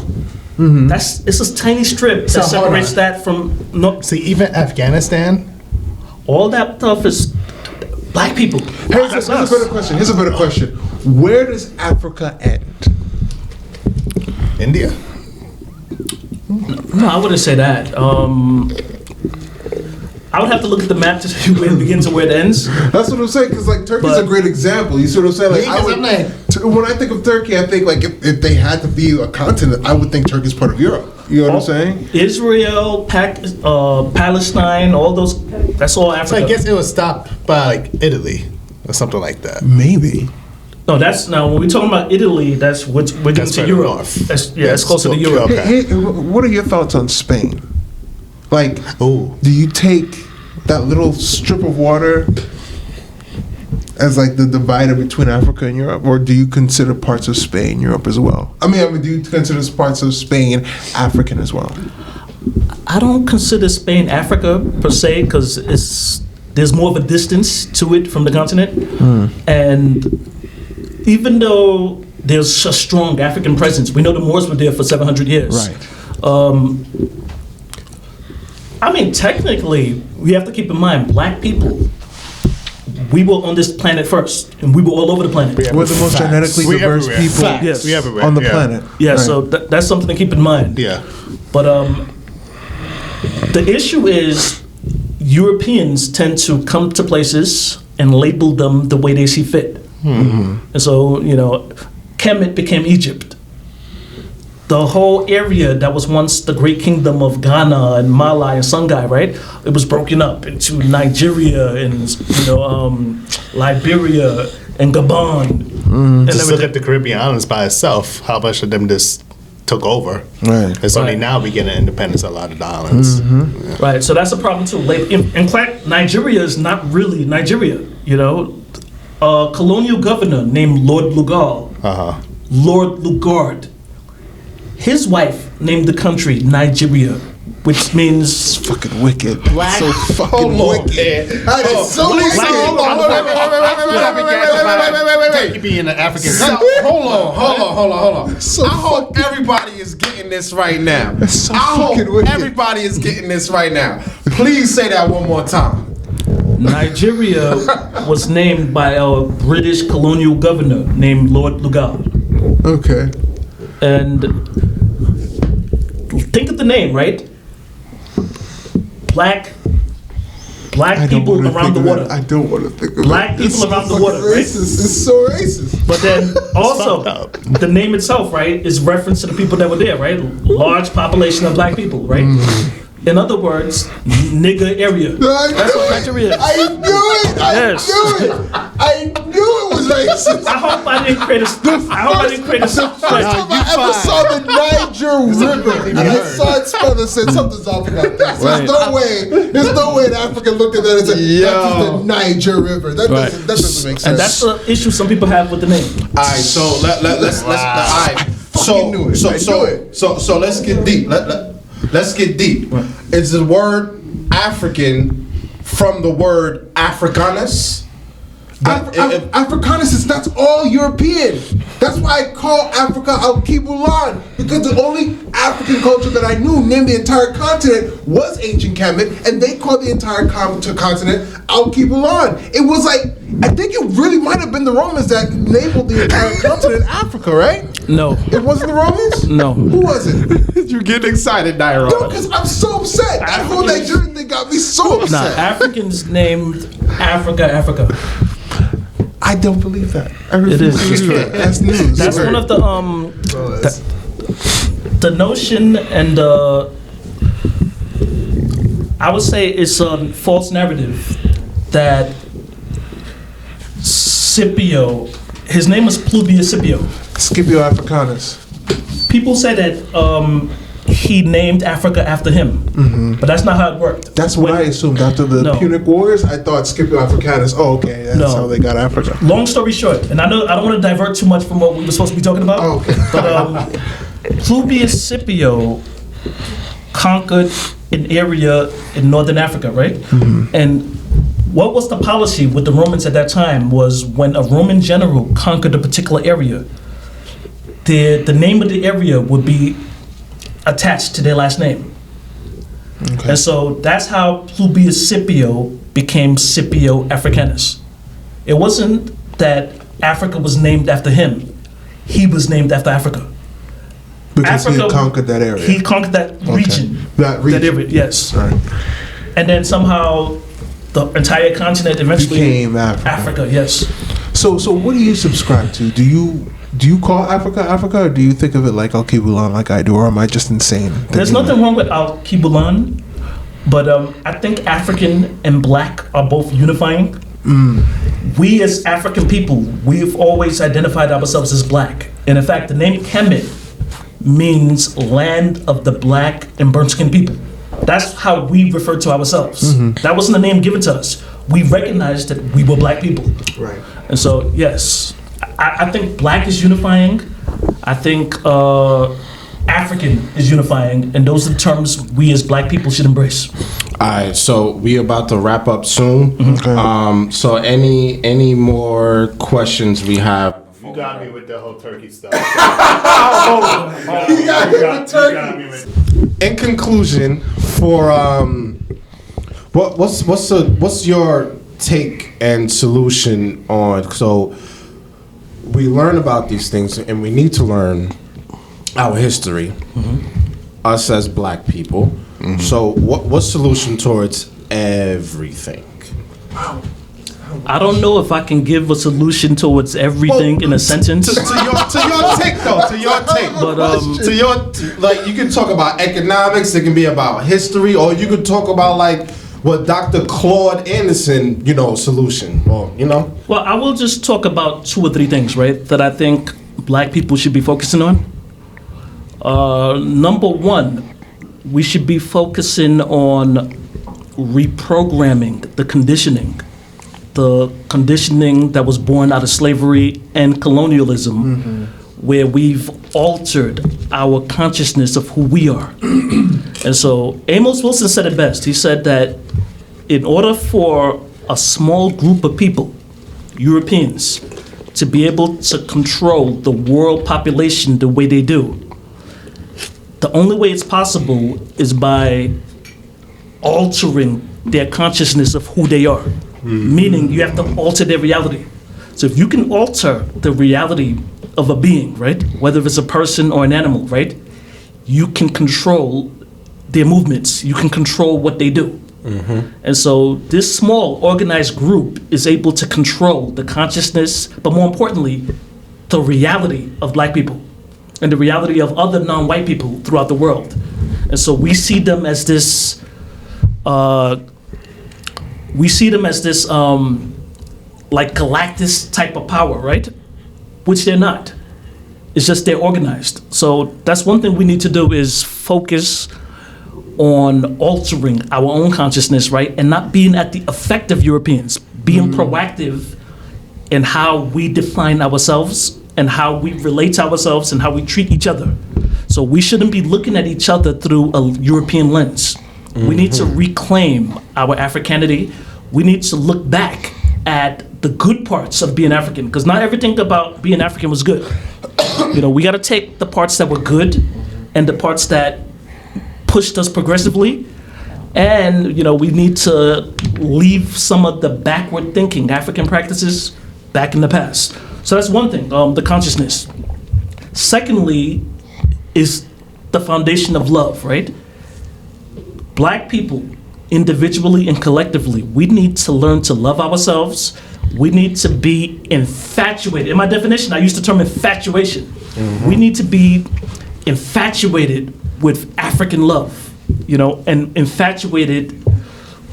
It's a tiny strip So that hold separates on. that from See, even Afghanistan. all that stuff is black people. Here's That's a us. better question. Here's a better question. Where does Africa end? India. No, I wouldn't say that. I would have to look at the map to see where it begins and where it ends. That's what I'm saying. Because like Turkey's But- a great example. You see what I'm saying? Like Yeah, 'cause I'm like- when I think of Turkey, I think like if they had to be a continent, I would think Turkey's part of Europe. You know what I'm saying? Israel, Palestine, all those, that's all So Africa. I guess it was stopped by like Italy or something like that. Maybe. No, that's now when we're talking about Italy, that's what we're getting That's to further Europe. north. That's closer to still- Europe. okay. What are your thoughts on Spain? Like, Ooh. do you take that little strip of water as like the divider between Africa and Europe, or do you consider parts of Spain Europe as well? I mean, do you consider parts of Spain African as well? I don't consider Spain Africa per se because there's more of a distance to it from the continent, and even though there's a strong African presence, we know the Moors were there for 700 years. Right. I mean, technically, we have to keep in mind, black people, we were on this planet first, and we were all over the planet. We're the most genetically We diverse everywhere. people Facts. Yes. We everywhere. on the Yeah. planet. Yeah, Right. so that's something to keep in mind. Yeah. But The issue is Europeans tend to come to places and label them the way they see fit. And so, Kemet became Egypt. The whole area that was once the great kingdom of Ghana and Mali and Songhai, right? It was broken up into Nigeria and, Liberia and Gabon. And Just look at the Caribbean islands by itself. How much of them just took over? Right. It's only now we get an independence of a lot of the islands. Right, so that's a problem too. In fact, Nigeria is not really Nigeria. A colonial governor named Lord Lugard. Lord Lugard. His wife named the country Nigeria, which means Fucking wicked. black. So fucking wicked. That is so wicked. Turkey being an African. Hold on. So I hope everybody is getting this right now. That's so I hope fucking wicked. everybody is getting this right now. Please say that one more time. Nigeria was named by a British colonial governor named Lord Lugard. Okay. And think of the name, right? Black I don't people wanna around the think of water. it. I don't want to think of Black it. It's people around the fucking water, right? Racist. It's so racist. But then also, the name itself, right, is reference to the people that were there, right? Large population of black people, right? In other words, nigger area. That's what Nigeria is. I knew it. Yes. I knew it was racist. I hope I didn't create a. I hope I didn't create a. First time I ever saw the Niger River, and I saw it spelled and said something's off about this. There's no way an African looked at that and said, "That's the Niger River." That doesn't make sense. And that's the issue some people have with the name. All right, so let's all right. knew it. I knew it. So let's get deep. Let's get deep. Is the word African from the word Africanist? Afrikanist, that's all European. That's why I call Africa Al-Kibulan, because the only African culture that I knew named the entire continent was ancient Kemet, and they called the entire continent Al-Kibulan. It was like, I think it really might have been the Romans that labeled the entire continent Africa, right? No. It wasn't the Romans? No. Who was it? You're getting excited, Nairo. No, because I'm so upset. That whole Nigerian thing got me so upset. Africans named Africa. I don't believe that. I refuse It is. to believe that. That's news. That's one of the the notion and I would say it's a false narrative that Scipio, his name was Publius Scipio. Scipio Africanus. People say that he named Africa after him, but that's not how it worked. That's what I assumed. After the Punic Wars, I thought Scipio Africanus. Oh, okay, that's how they got Africa. Long story short, and I don't want to divert too much from what we were supposed to be talking about. Oh, okay. But Publius Scipio conquered an area in northern Africa, right? And what was the policy with the Romans at that time was when a Roman general conquered a particular area, the name of the area would be attached to their last name. Okay. And so that's how Publius Scipio became Scipio Africanus. It wasn't that Africa was named after him. He was named after Africa. Because he had conquered that area. He conquered that region. That region. That area, yes. Right. And then somehow the entire continent eventually became Africa. Yes. So what do you subscribe to? Do you call Africa, or do you think of it like Al-Kibulan like I do, or am I just insane? There's nothing wrong with Al-Kibulan, but I think African and black are both unifying. We as African people, we've always identified ourselves as black. And in fact, the name Kemet means land of the black and burnt-skinned people. That's how we refer to ourselves. That wasn't a name given to us. We recognized that we were black people. Right. And so, yes, I think black is unifying. I think African is unifying. And those are the terms we as black people should embrace. All right, so we about to wrap up soon. Okay. So any more questions we have? You got me with the whole turkey stuff. You got me with turkey. In conclusion, for what's your take and solution on? So we learn about these things, and we need to learn our history. Us as black people. So what solution towards everything? I don't know if I can give a solution towards everything in a sentence. To your take though, to your take. But Like you can talk about economics, it can be about history, or you could talk about like what Dr. Claude Anderson, solution, or well, I will just talk about 2 or 3 things, right, that I think black people should be focusing on. Number 1, we should be focusing on reprogramming the conditioning that was born out of slavery and colonialism, where we've altered our consciousness of who we are. And so Amos Wilson said it best. He said that in order for a small group of people, Europeans, to be able to control the world population the way they do, the only way it's possible is by altering their consciousness of who they are. Meaning you have to alter their reality. So if you can alter the reality of a being, right, whether it's a person or an animal, right, you can control their movements, you can control what they do. And so this small organized group is able to control the consciousness, but more importantly, the reality of black people and the reality of other non-white people throughout the world. And so we see them as this like Galactus type of power, right? Which they're not. It's just they're organized. So that's one thing we need to do is focus on altering our own consciousness, right? And not being at the effect of Europeans, being proactive in how we define ourselves and how we relate to ourselves and how we treat each other. So we shouldn't be looking at each other through a European lens. We need to reclaim our Africanity. We need to look back at the good parts of being African, because not everything about being African was good. We got to take the parts that were good and the parts that pushed us progressively, and we need to leave some of the backward thinking African practices back in the past. So that's one thing, the consciousness. Secondly is the foundation of love, right? Black people, individually and collectively, we need to learn to love ourselves. We need to be infatuated. In my definition, I use the term infatuation. We need to be infatuated with African love, and infatuated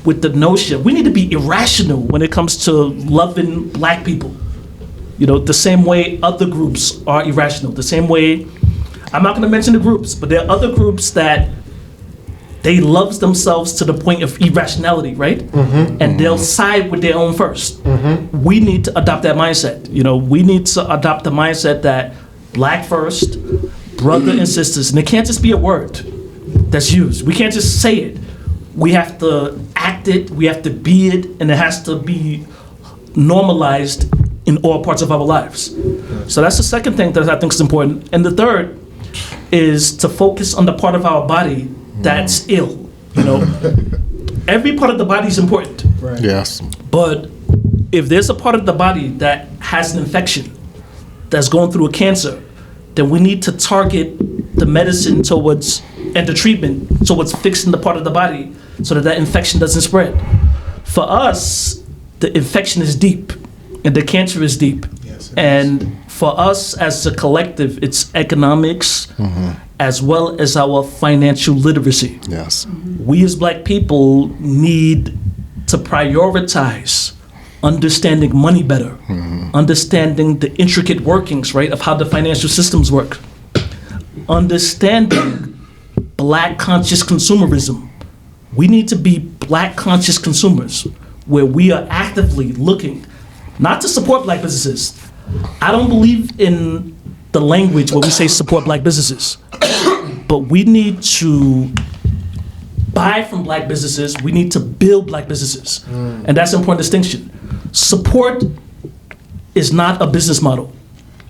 with the notion. We need to be irrational when it comes to loving black people. The same way other groups are irrational. The same way, I'm not going to mention the groups, but there are other groups that they love themselves to the point of irrationality, right? And they'll side with their own first. We need to adopt that mindset. We need to adopt the mindset that black first, brother and sisters, and it can't just be a word that's used. We can't just say it. We have to act it, we have to be it, and it has to be normalized in all parts of our lives. So that's the second thing that I think is important. And the third is to focus on the part of our body that's ill. Every part of the body is important. Right. Yes. But if there's a part of the body that has an infection, that's going through a cancer, then we need to target the medicine towards, and the treatment towards fixing the part of the body so that infection doesn't spread. For us, the infection is deep and the cancer is deep. Yes, and for us as a collective, it's economics as well as our financial literacy. Yes. We as black people need to prioritize understanding money better, understanding the intricate workings, right, of how the financial systems work, understanding black conscious consumerism. We need to be black conscious consumers, where we are actively looking, not to support black businesses. I don't believe in the language where we say support black businesses, but we need to buy from black businesses, we need to build black businesses. And that's an important distinction. Support is not a business model.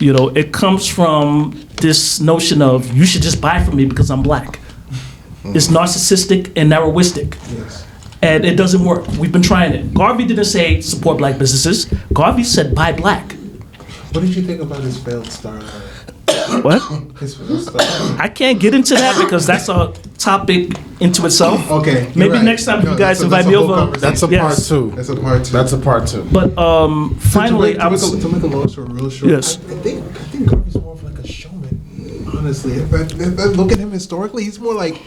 It comes from this notion of you should just buy from me because I'm black. It's narcissistic and narrowistic. Yes. And it doesn't work. We've been trying it. Garvey didn't say support black businesses. Garvey said buy black. What did you think about his failed Starline? What? His failed Starline. I can't get into that because that's a topic into itself. Okay. you're Maybe right. next time you guys that's invite a me whole over. conversation. That's a Yes. part two. That's a part 2. That's a part 2. But finally, I was. to make a long story real short. Yes. I think Garvey's more of like a showman. Honestly, if I look at him historically, he's more like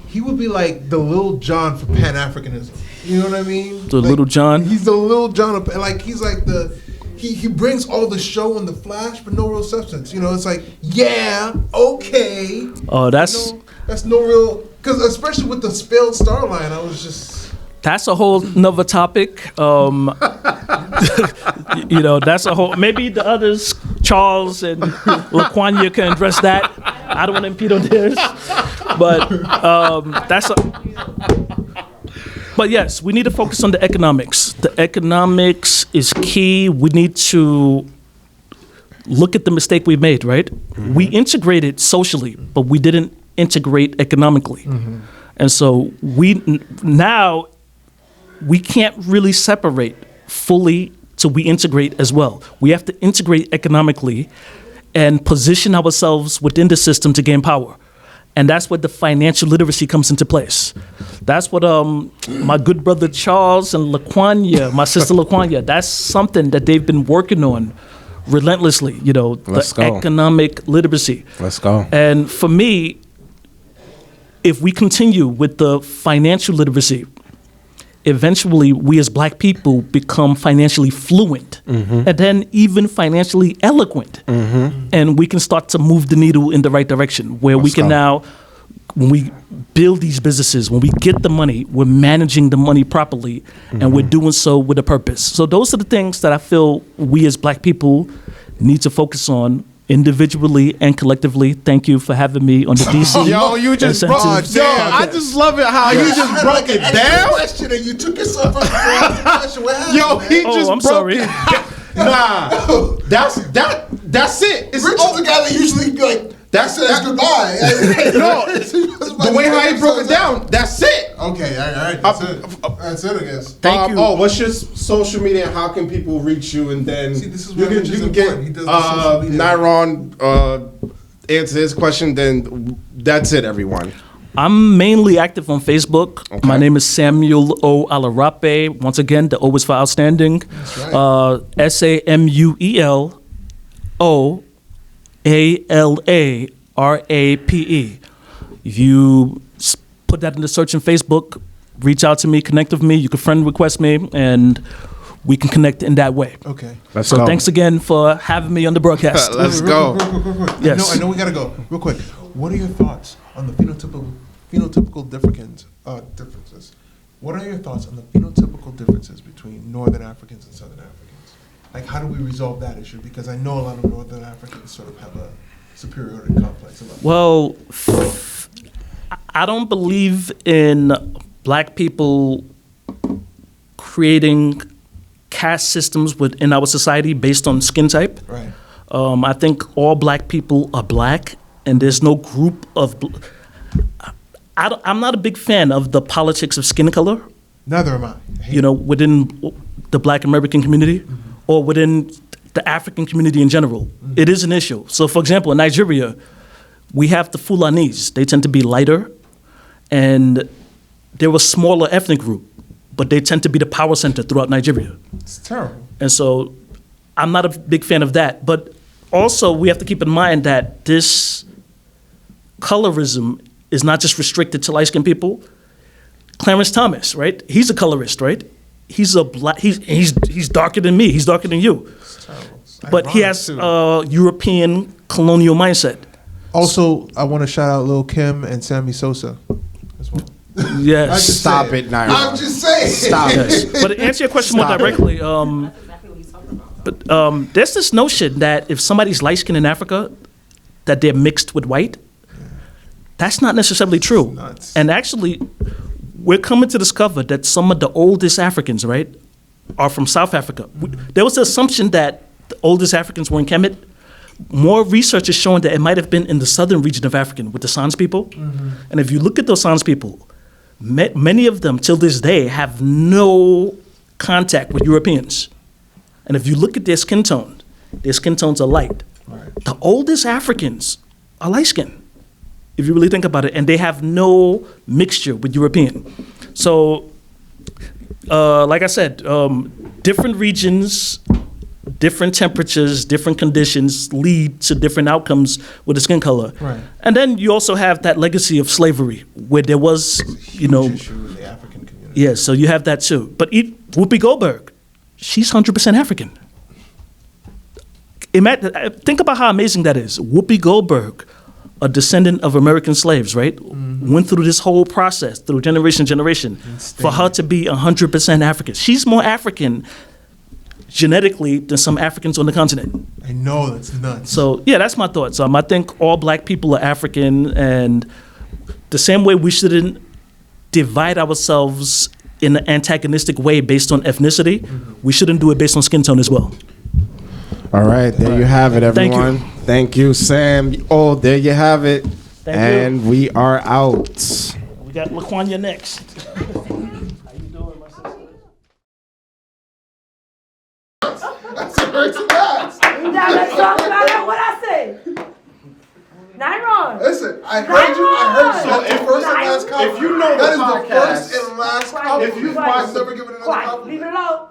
he would be like the Little John for Pan Africanism. You know what I mean? The Like, Little John? He's the Little John of like he's like the. He brings all the show and the flash, but no real substance. You know, it's like, yeah, okay. Oh, that's That's no real, because especially with the spelled star line, I was just. that's a whole nother topic. You know, that's a whole. Maybe the others, Charles and LaQuania, can address that. I don't want to impede on theirs, but that's a. But yes, we need to focus on the economics. The economics is key. We need to look at the mistake we made, right? We integrated socially, but we didn't integrate economically. And so now we can't really separate fully till we integrate as well. We have to integrate economically and position ourselves within the system to gain power. And that's where the financial literacy comes into place. That's what my good brother Charles and LaQuania, my sister LaQuania, that's something that they've been working on relentlessly, you know, Let's the go. economic literacy. Let's go. And for me, if we continue with the financial literacy, eventually we as black people become financially fluent and then even financially eloquent. And we can start to move the needle in the right direction where we can now, when we build these businesses, when we get the money, we're managing the money properly and we're doing so with a purpose. So those are the things that I feel we as black people need to focus on individually and collectively. Thank you for having me on the DC. Yo, you just Incentive broke. Yo, I just love it how you just broke it down. Question and you took yourself out the question. What happened, Yo, man? he just I'm broke sorry. it. Nah, that's it. It's Rich is the guy that usually be like, That's says that- goodbye. No, the way how he broke it down. That's it. Okay, all right, that's it. That's it, I guess. Thank you. Oh, what's your social media? How can people reach you? And then See, this is you where can Rich is you can get important. He does the social media. Nyron answer his question. Then that's it, everyone. I'm mainly active on Facebook. Okay. My name is Samuel O. Alarape. Once again, the O is for outstanding. That's right. SAMUELOALARAPE. If you put that in the search in Facebook, reach out to me, connect with me. You can friend request me, and we can connect in that way. Okay. Let's So go. thanks again for having me on the broadcast. Let's go. Real quick. Yes. I know we gotta go. Real quick. What are your thoughts on the phenotypical differences? What are your thoughts on the phenotypical differences between Northern Africans and Southern Africans? Like, how do we resolve that issue? Because I know a lot of Northern Africans sort of have a superiority complex about that. Well, I don't believe in black people creating caste systems within our society based on skin type. Right. I think all black people are black, and there's no group of. I'm not a big fan of the politics of skin color. Neither am I. I hate You know, within the Black American community, or within the African community in general, it is an issue. So, for example, in Nigeria, we have the Fulanis. They tend to be lighter, and they're a smaller ethnic group, but they tend to be the power center throughout Nigeria. It's terrible. And so I'm not a big fan of that. But also, we have to keep in mind that this colorism is not just restricted to light-skinned people. Clarence Thomas, right? He's a colorist, right? He's a black. He's darker than me. He's darker than you. It's terrible. It's But he ironic, has too. European colonial mindset. Also, I want to shout out Lil Kim and Sammy Sosa as well. Yes. Stop it, Nyron. I'm just saying. Stop it. Yes. But to answer your question more Stop it. directly, there's this notion that if somebody's light skinned in Africa, that they're mixed with white. That's not necessarily true. nuts. And actually, we're coming to discover that some of the oldest Africans, right, are from South Africa. There was the assumption that the oldest Africans were in Kemet. More research is showing that it might have been in the southern region of Africa with the Sans people. And if you look at those Sans people, many of them till this day have no contact with Europeans. And if you look at their skin tones are light. Right. The oldest Africans are light skinned. if you really think about it, and they have no mixture with European. So, like I said, different regions, different temperatures, different conditions lead to different outcomes with the skin color. Right. And then you also have that legacy of slavery, where there was, you know, issue with the African community. yeah, so you have that too. But Whoopi Goldberg, she's 100% African. Think about how amazing that is. Whoopi Goldberg, a descendant of American slaves, right? Went through this whole process, through generation. For her to be 100% African. She's more African genetically than some Africans on the continent. I know, that's nuts. So, yeah, that's my thoughts. I think all black people are African, and the same way we shouldn't divide ourselves in an antagonistic way based on ethnicity, we shouldn't do it based on skin tone as well. All right, there you have it, Thank you. everyone. Thank you, Sam. Oh, there you have it. Thank and we are out. We got LaQuanya next. How you doing, my sister? Now let's talk about that. What I say? Nyron. Listen, I heard you. I heard you. So That's the first and last comment. if you know that the is the podcast, first and last comment. if you've I've watched never given another Quiet. compliment. Leave it alone.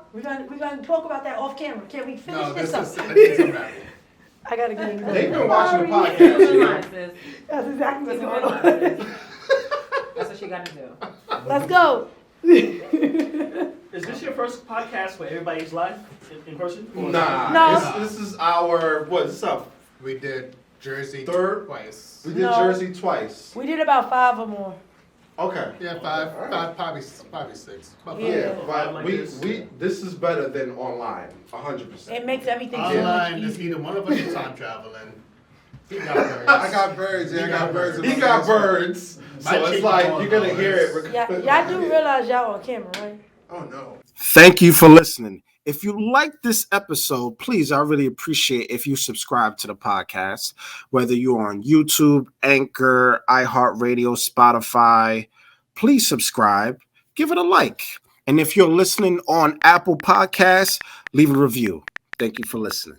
We're gonna talk about that off camera. Can we finish No, this up? this is a wrap. I gotta get in. They've been watching the podcast. That's exactly what's going on. That's what she got to do. Let's go. Is this your first podcast where everybody's live in person? Nah, No. this is our, what's up? We did Jersey Third? twice. We did No. Jersey twice. We did about 5 or more. Okay. Yeah, five, probably 6. About five. Yeah. But Like we this. this is better than online, 100%. It makes everything so much Online, there's easier. either one of us is time traveling. He got birds. I got birds. Yeah, I got birds. in He my got basement. birds, Might so it's change like the you're gonna phone hear it. numbers. Y'all do realize y'all on camera, right? Oh no. Thank you for listening. If you like this episode, please, I really appreciate if you subscribe to the podcast, whether you're on YouTube, Anchor, iHeartRadio, Spotify. Please subscribe, give it a like. And if you're listening on Apple Podcasts, leave a review. Thank you for listening.